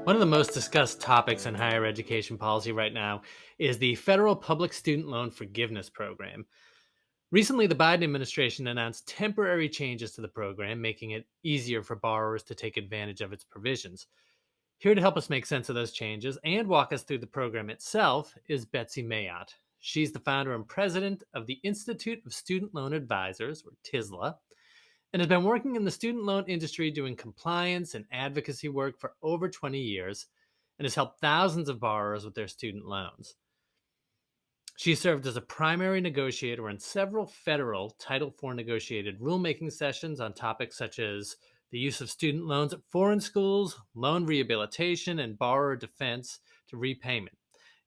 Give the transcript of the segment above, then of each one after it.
One of the most discussed topics in higher education policy right now is the federal public student loan forgiveness program. Recently, the Biden administration announced temporary changes to the program, making it easier for borrowers to take advantage of its provisions. Here to help us make sense of those changes and walk us through the program itself is Betsy Mayotte. She's the founder and president of the Institute of Student Loan Advisors, or TISLA, and has been working in the student loan industry doing compliance and advocacy work for over 20 years and has helped thousands of borrowers with their student loans. She served as a primary negotiator in several federal Title IV negotiated rulemaking sessions on topics such as the use of student loans at foreign schools, loan rehabilitation, and borrower defense to repayment.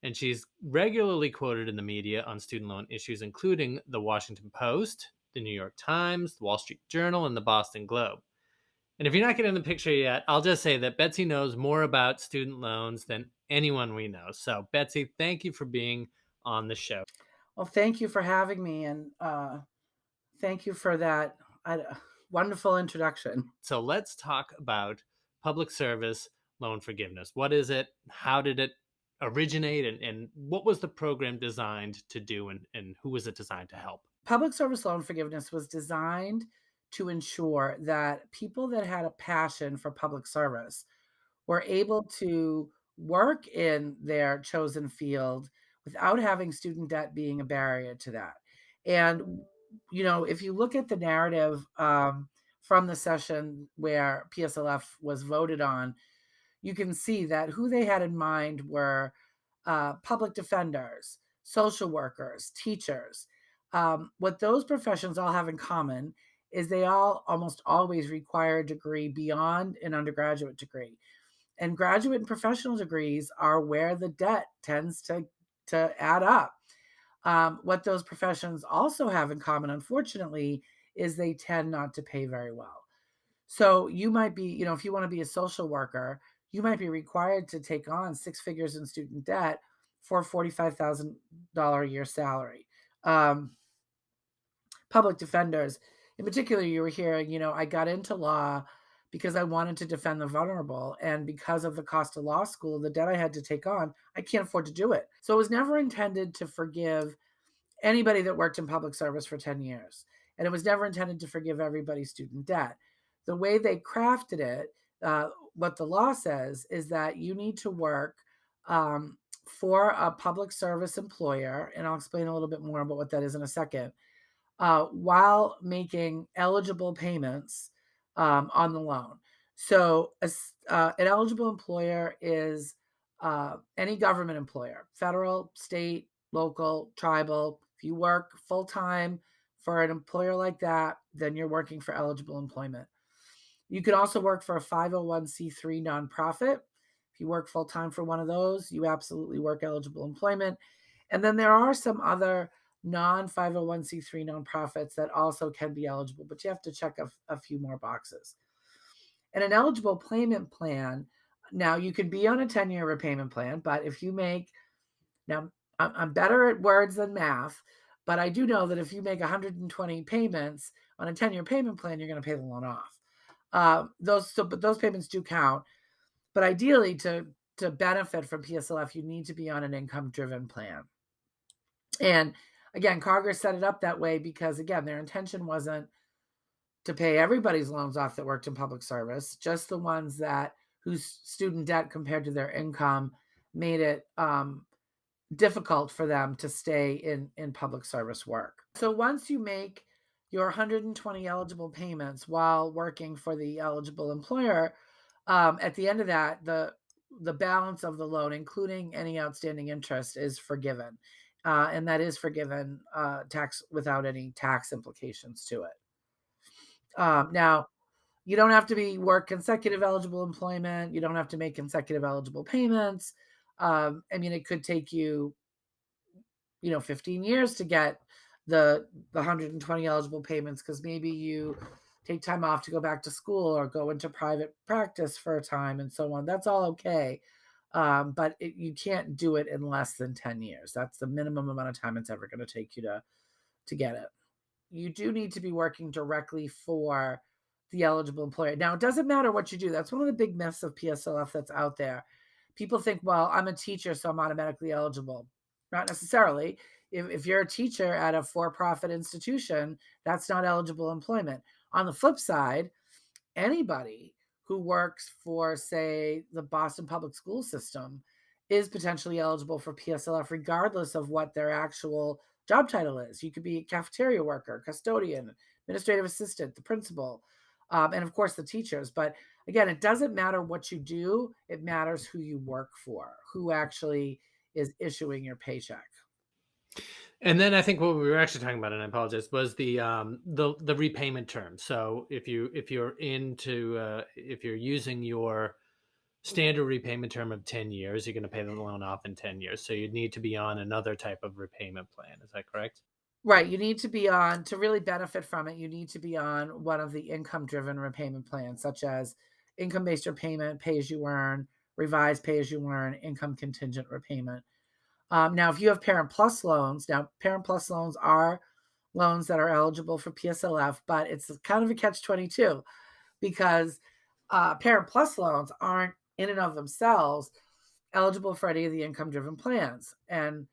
And she's regularly quoted in the media on student loan issues, including the Washington Post, the New York Times, the Wall Street Journal, and the Boston Globe. And if you're not getting the picture yet, I'll just say that Betsy knows more about student loans than anyone we know. So, Betsy, thank you for being on the show. Well, thank you for having me, and thank you for that wonderful introduction. So, let's talk about public service loan forgiveness. What is it? How did it originate? And what was the program designed to do? And who was it designed to help? Public service loan forgiveness was designed to ensure that people that had a passion for public service were able to work in their chosen field without having student debt being a barrier to that. And, if you look at the narrative from the session where PSLF was voted on, you can see that who they had in mind were public defenders, social workers, teachers. What those professions all have in common is they all almost always require a degree beyond an undergraduate degree. And graduate and professional degrees are where the debt tends to add up. What those professions also have in common, unfortunately, is they tend not to pay very well. So you might be, if you want to be a social worker, you might be required to take on six figures in student debt for a $45,000 a year salary. Public defenders, in particular, you were hearing, I got into law because I wanted to defend the vulnerable. And because of the cost of law school, the debt I had to take on, I can't afford to do it. So it was never intended to forgive anybody that worked in public service for 10 years. And it was never intended to forgive everybody's student debt. The way they crafted it, what the law says is that you need to work for a public service employer, and I'll explain a little bit more about what that is in a second, while making eligible payments on the loan. So an eligible employer is any government employer, federal, state, local, tribal. If you work full-time for an employer like that, then you're working for eligible employment. You can also work for a 501c3 nonprofit. If you work full-time for one of those, you absolutely work eligible employment. And then there are some other non-501c3 nonprofits that also can be eligible, but you have to check a few more boxes. And an eligible payment plan, now you can be on a 10-year repayment plan, but if you make, now I'm better at words than math, but I do know that if you make 120 payments on a 10-year payment plan, you're going to pay the loan off. But those payments do count. But ideally, to benefit from PSLF, you need to be on an income-driven plan. And again, Congress set it up that way because, again, their intention wasn't to pay everybody's loans off that worked in public service, just the ones whose student debt compared to their income made it difficult for them to stay in public service work. So once you make your 120 eligible payments while working for the eligible employer, at the end of that, the balance of the loan, including any outstanding interest, is forgiven. And that is forgiven tax without any tax implications to it. Now, you don't have to work consecutive eligible employment. You don't have to make consecutive eligible payments. It could take you, 15 years to get the 120 eligible payments because maybe you take time off to go back to school or go into private practice for a time and so on. That's all okay. But you can't do it in less than 10 years. That's the minimum amount of time it's ever going to take you to get it. You do need to be working directly for the eligible employer. Now, it doesn't matter what you do. That's one of the big myths of PSLF that's out there. People think, well, I'm a teacher, so I'm automatically eligible. Not necessarily. If you're a teacher at a for-profit institution, that's not eligible employment. On the flip side, anybody who works for, say, the Boston public school system is potentially eligible for PSLF, regardless of what their actual job title is. You could be a cafeteria worker, custodian, administrative assistant, the principal, and of course the teachers. But again, it doesn't matter what you do, it matters who you work for, who actually is issuing your paycheck. And then I think what we were actually talking about, and I apologize, was the repayment term. So if you're using your standard repayment term of 10 years, you're going to pay the loan off in 10 years. So you'd need to be on another type of repayment plan. Is that correct? Right, you need to be on to really benefit from it, you need to be on one of the income-driven repayment plans, such as income-based repayment, pay-as-you-earn, revised pay-as-you-earn, income contingent repayment. Now, if you have Parent Plus loans, now Parent Plus loans are loans that are eligible for PSLF, but it's kind of a catch-22 because Parent Plus loans aren't in and of themselves eligible for any of the income-driven plans. And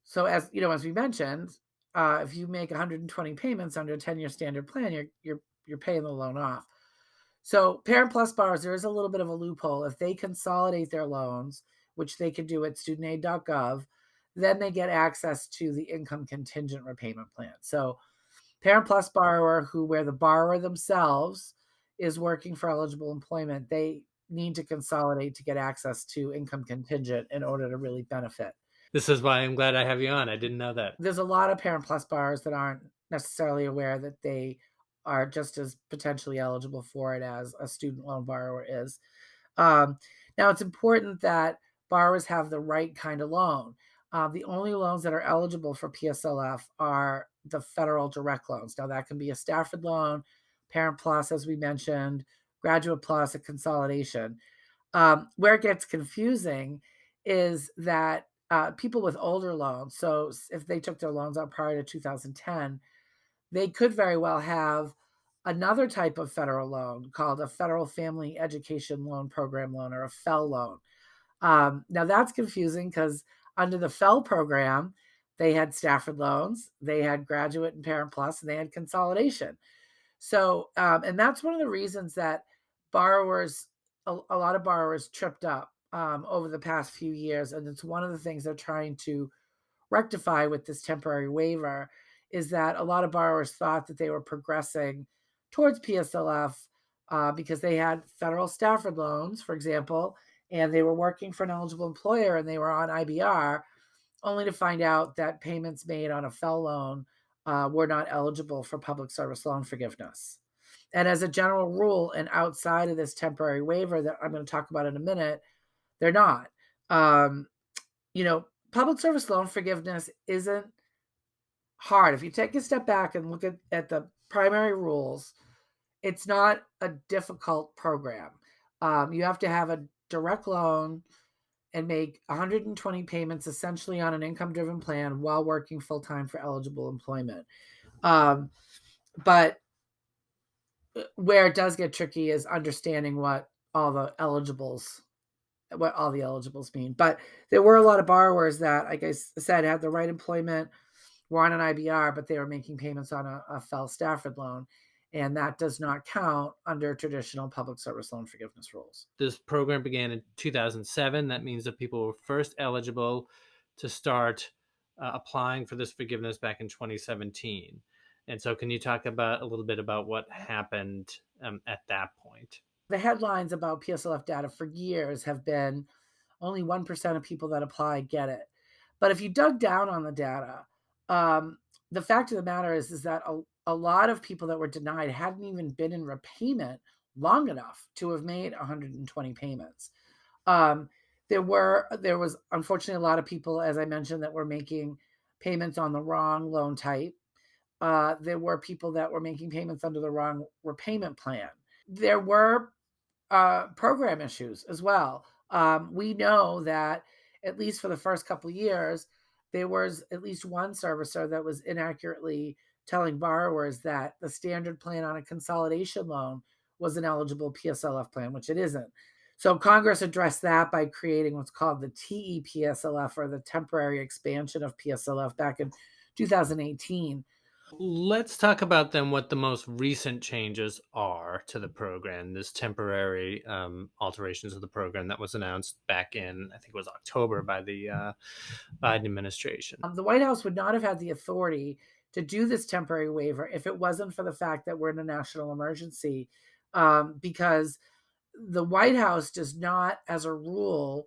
so, as you know, as we mentioned, if you make 120 payments under a 10-year standard plan, you're paying the loan off. So, Parent Plus borrowers, there is a little bit of a loophole. If they consolidate their loans, which they can do at studentaid.gov, then they get access to the income contingent repayment plan. So, Parent Plus borrower where the borrower themselves is working for eligible employment, they need to consolidate to get access to income contingent in order to really benefit. This is why I'm glad I have you on. I didn't know that. There's a lot of Parent Plus borrowers that aren't necessarily aware that they are just as potentially eligible for it as a student loan borrower is. Um, Now, it's important that borrowers have the right kind of loan. The only loans that are eligible for PSLF are the federal direct loans. Now, that can be a Stafford loan, Parent Plus, as we mentioned, Graduate Plus, a consolidation. Where it gets confusing is that people with older loans, so if they took their loans out prior to 2010, they could very well have another type of federal loan called a Federal Family Education Loan Program loan or a FEL loan. Now that's confusing because under the FEL program, they had Stafford loans, they had Graduate and Parent Plus, and they had consolidation. So, and that's one of the reasons that borrowers, a lot of borrowers tripped up over the past few years. And it's one of the things they're trying to rectify with this temporary waiver is that a lot of borrowers thought that they were progressing towards PSLF because they had federal Stafford loans, for example, and they were working for an eligible employer and they were on IBR, only to find out that payments made on a FEL loan were not eligible for public service loan forgiveness. And as a general rule, and outside of this temporary waiver that I'm going to talk about in a minute, they're not. Um, Public service loan forgiveness isn't hard. If you take a step back and look at the primary rules, it's not a difficult program. You have to have a direct loan and make 120 payments essentially on an income driven plan while working full time for eligible employment. Um, but where it does get tricky is understanding what all the eligibles mean. But there were a lot of borrowers that, like I said, had the right employment, were on an IBR, but they were making payments on a FEL Stafford loan. And that does not count under traditional public service loan forgiveness rules. This program began in 2007. That means that people were first eligible to start applying for this forgiveness back in 2017. And so, can you talk about a little bit about what happened at that point? The headlines about PSLF data for years have been only 1% of people that apply get it. But if you dug down on the data, um, the fact of the matter is that a lot of people that were denied hadn't even been in repayment long enough to have made 120 payments. Um, there was unfortunately a lot of people, as I mentioned, that were making payments on the wrong loan type. There were people that were making payments under the wrong repayment plan. There were program issues as well. We know that at least for the first couple of years, there was at least one servicer that was inaccurately telling borrowers that the standard plan on a consolidation loan was an eligible PSLF plan, which it isn't. So Congress addressed that by creating what's called the TEPSLF, or the temporary expansion of PSLF, back in 2018. Let's talk about then what the most recent changes are to the program, this temporary alterations of the program that was announced back in, I think it was October, by the Biden administration. The White House would not have had the authority to do this temporary waiver if it wasn't for the fact that we're in a national emergency, because the White House does not, as a rule,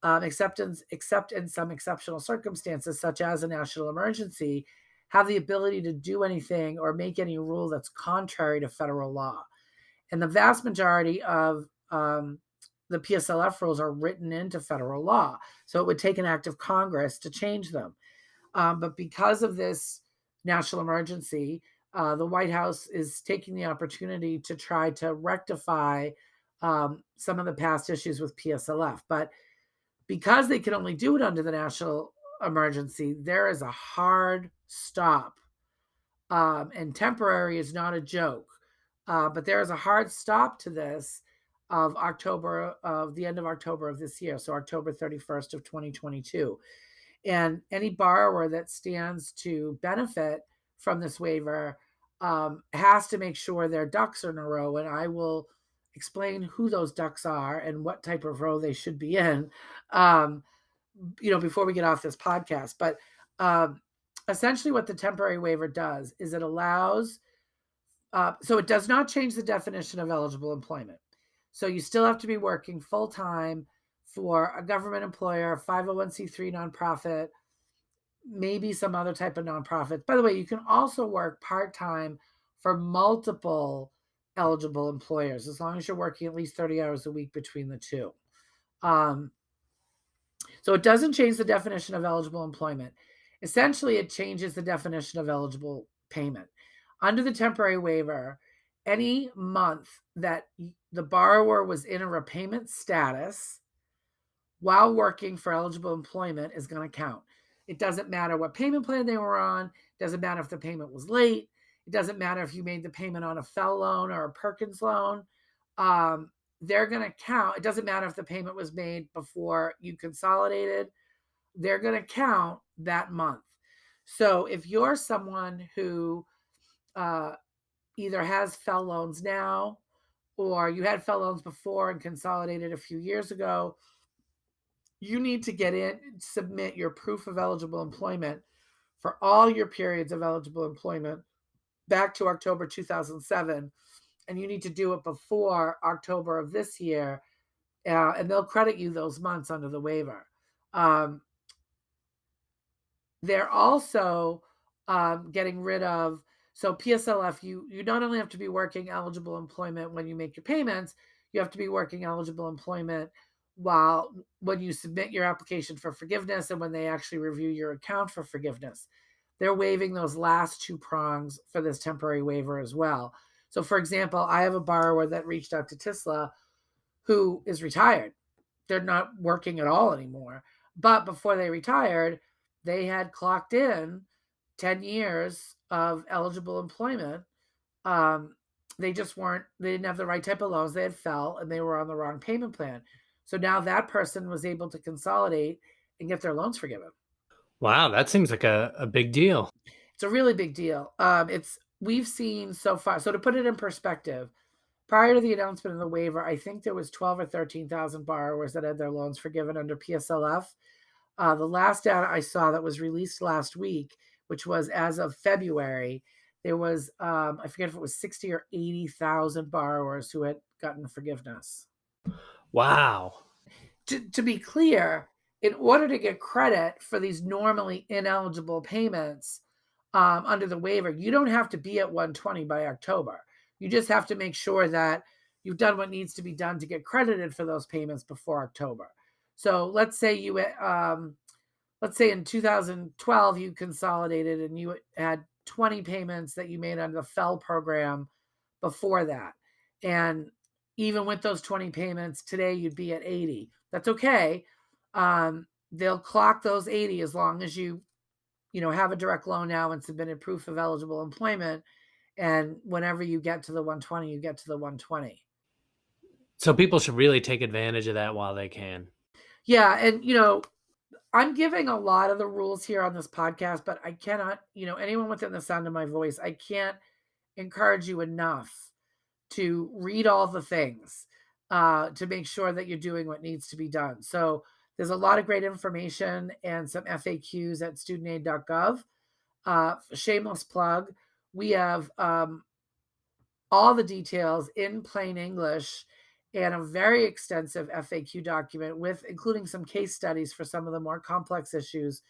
except in some exceptional circumstances, such as a national emergency, have the ability to do anything or make any rule that's contrary to federal law. And the vast majority of the PSLF rules are written into federal law. So it would take an act of Congress to change them. But because of this national emergency, the White House is taking the opportunity to try to rectify some of the past issues with PSLF. But because they can only do it under the national emergency, there is a hard stop. And temporary is not a joke. But there is a hard stop to this of the end of October of this year, so October 31st of 2022. And any borrower that stands to benefit from this waiver has to make sure their ducks are in a row. And I will explain who those ducks are and what type of row they should be in, um, before we get off this podcast. But essentially, what the temporary waiver does is it allows, so it does not change the definition of eligible employment. So you still have to be working full time for a government employer, 501c3 nonprofit, maybe some other type of nonprofit. By the way, you can also work part time for multiple eligible employers as long as you're working at least 30 hours a week between the two. Um, so it doesn't change the definition of eligible employment. Essentially, it changes the definition of eligible payment. Under the temporary waiver, any month that the borrower was in a repayment status while working for eligible employment is going to count. It doesn't matter what payment plan they were on. It doesn't matter if the payment was late. It doesn't matter if you made the payment on a FFEL loan or a Perkins loan. They're going to count. It doesn't matter if the payment was made before you consolidated. They're going to count that month. So if you're someone who either has FFEL loans now, or you had FFEL loans before and consolidated a few years ago, you need to get in, submit your proof of eligible employment for all your periods of eligible employment back to October 2007. And you need to do it before October of this year. And they'll credit you those months under the waiver. They're also getting rid of, so PSLF, you not only have to be working eligible employment when you make your payments, you have to be working eligible employment when you submit your application for forgiveness and when they actually review your account for forgiveness. They're waiving those last two prongs for this temporary waiver as well. So, for example, I have a borrower that reached out to TISLA who is retired. They're not working at all anymore. But before they retired, they had clocked in 10 years of eligible employment. They didn't have the right type of loans. They had fell and they were on the wrong payment plan. So now that person was able to consolidate and get their loans forgiven. Wow, that seems like a big deal. It's a really big deal. We've seen so far. So to put it in perspective, prior to the announcement of the waiver, I think there was 12 or 13,000 borrowers that had their loans forgiven under PSLF. The last data I saw that was released last week, which was as of February, there was, I forget if it was 60 or 80,000 borrowers who had gotten forgiveness. Wow. To be clear, in order to get credit for these normally ineligible payments under the waiver, you don't have to be at 120 by October. You just have to make sure that you've done what needs to be done to get credited for those payments before October. So let's say in 2012 you consolidated and you had 20 payments that you made under the FFEL program before that. And even with those 20 payments, today you'd be at 80. That's okay. They'll clock those 80 as long as you have a direct loan now and submitted proof of eligible employment. And whenever you get to the 120, you get to the 120. So people should really take advantage of that while they can. Yeah. And, I'm giving a lot of the rules here on this podcast, but I cannot, anyone within the sound of my voice, I can't encourage you enough to read all the things to make sure that you're doing what needs to be done. So there's a lot of great information and some FAQs at studentaid.gov. Shameless plug. We have all the details in plain English and a very extensive FAQ document with including some case studies for some of the more complex issues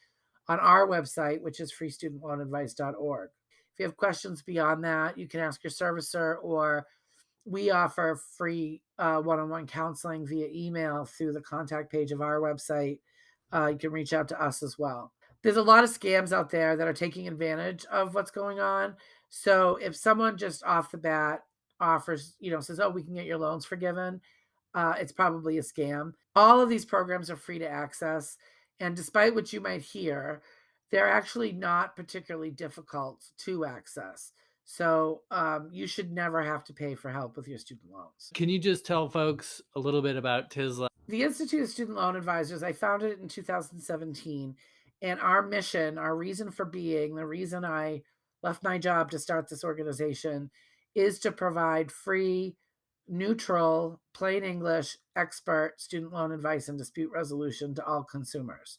on our website, which is freestudentloanadvice.org. If you have questions beyond that, you can ask your servicer, or we offer free one-on-one counseling via email through the contact page of our website. You can reach out to us as well. There's a lot of scams out there that are taking advantage of what's going on. So if someone just off the bat offers, says, oh, we can get your loans forgiven, it's probably a scam. All of these programs are free to access. And despite what you might hear, they're actually not particularly difficult to access. So you should never have to pay for help with your student loans. Can you just tell folks a little bit about TISLA? The Institute of Student Loan Advisors, I founded it in 2017. And our mission, our reason for being, the reason I left my job to start this organization is to provide free, neutral, plain English, expert student loan advice and dispute resolution to all consumers.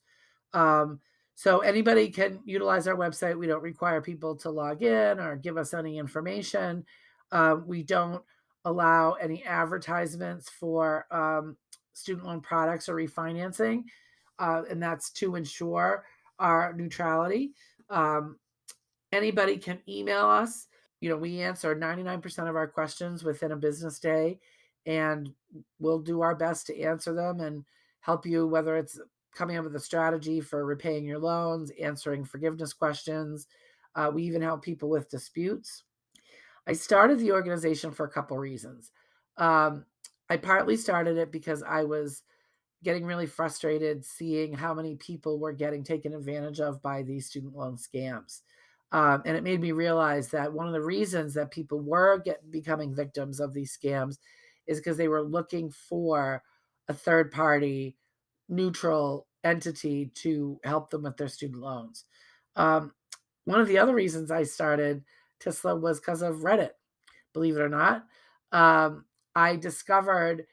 So anybody can utilize our website. We don't require people to log in or give us any information. We don't allow any advertisements for student loan products or refinancing, and that's to ensure our neutrality. Anybody can email us. We answer 99% of our questions within a business day, and we'll do our best to answer them and help you, whether it's coming up with a strategy for repaying your loans, answering forgiveness questions. We even help people with disputes. I started the organization for a couple reasons. I partly started it because I was getting really frustrated seeing how many people were getting taken advantage of by these student loan scams. And it made me realize that one of the reasons that people were becoming victims of these scams is because they were looking for a third party neutral entity to help them with their student loans. Um, One of the other reasons I started TISLA was because of Reddit. Believe it or not, um, I discovered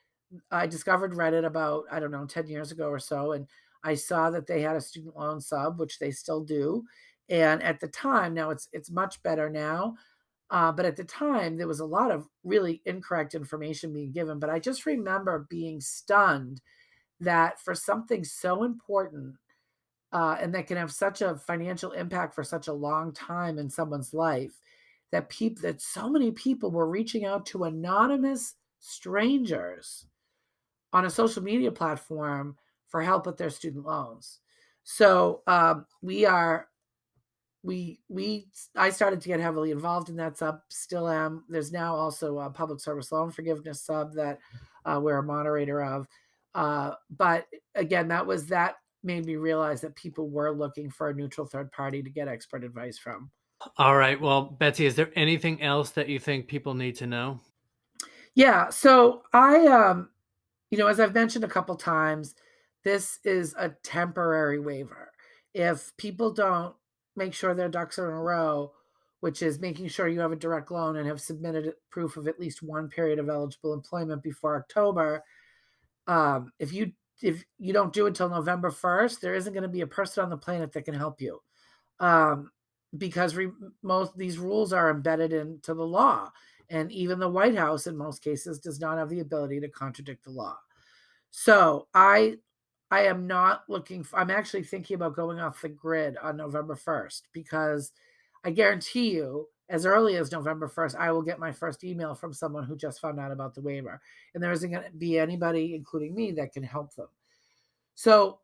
Reddit about, I don't know, 10 years ago or so, and I saw that they had a student loan sub, which they still do. And at the time, now it's much better now, but at the time there was a lot of really incorrect information being given. But I just remember being stunned that for something so important and that can have such a financial impact for such a long time in someone's life, that so many people were reaching out to anonymous strangers on a social media platform for help with their student loans. So I started to get heavily involved in that sub, still am. There's now also a public service loan forgiveness sub that we're a moderator of. But again, that made me realize that people were looking for a neutral third party to get expert advice from. All right. Well, Betsy, is there anything else that you think people need to know? Yeah. So as I've mentioned a couple times, this is a temporary waiver. If people don't make sure their ducks are in a row, which is making sure you have a direct loan and have submitted proof of at least one period of eligible employment before October, if you don't do it until November 1st, there isn't going to be a person on the planet that can help you, um, because most these rules are embedded into the law, and even the White House, in most cases, does not have the ability to contradict the law. So I am not looking for, I'm actually thinking about going off the grid on November 1st, because I guarantee you, as early as November 1st, I will get my first email from someone who just found out about the waiver. And there isn't going to be anybody, including me, that can help them. So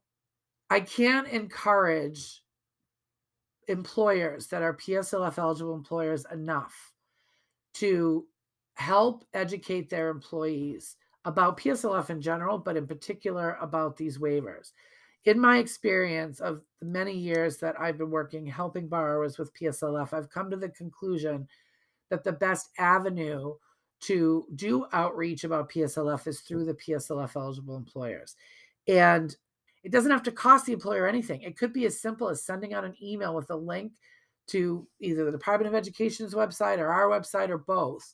I can't encourage employers that are PSLF eligible employers enough to help educate their employees about PSLF in general, but in particular about these waivers. In my experience of the many years that I've been working helping borrowers with PSLF, I've come to the conclusion that the best avenue to do outreach about PSLF is through the PSLF eligible employers. And it doesn't have to cost the employer anything. It could be as simple as sending out an email with a link to either the Department of Education's website or our website or both,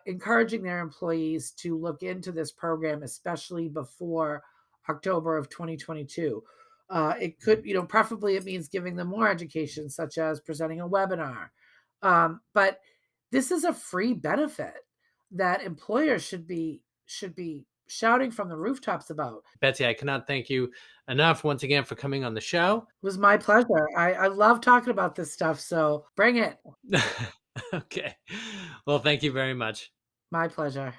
encouraging their employees to look into this program, especially before October of 2022. It could, preferably it means giving them more education, such as presenting a webinar. But this is a free benefit that employers should be shouting from the rooftops about. Betsy, I cannot thank you enough once again for coming on the show. It was my pleasure. I love talking about this stuff, so bring it. Okay. Well, thank you very much. My pleasure.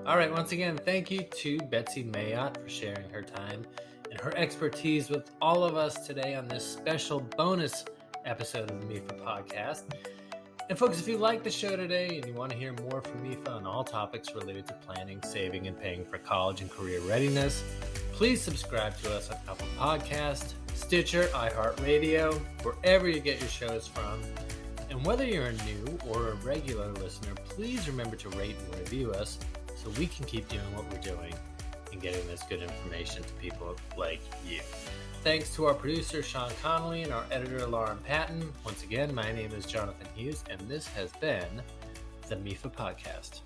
All right. Once again, thank you to Betsy Mayotte for sharing her time and her expertise with all of us today on this special bonus episode of the MEFA Podcast. And folks, if you like the show today and you want to hear more from MEFA on all topics related to planning, saving, and paying for college and career readiness, please subscribe to us on Apple Podcast, Stitcher, iHeartRadio, wherever you get your shows from. And whether you're a new or a regular listener, please remember to rate and review us so we can keep doing what we're doing and getting this good information to people like you. Thanks to our producer, Sean Connolly, and our editor, Lauren Patton. Once again, my name is Jonathan Hughes, and this has been the MEFA Podcast.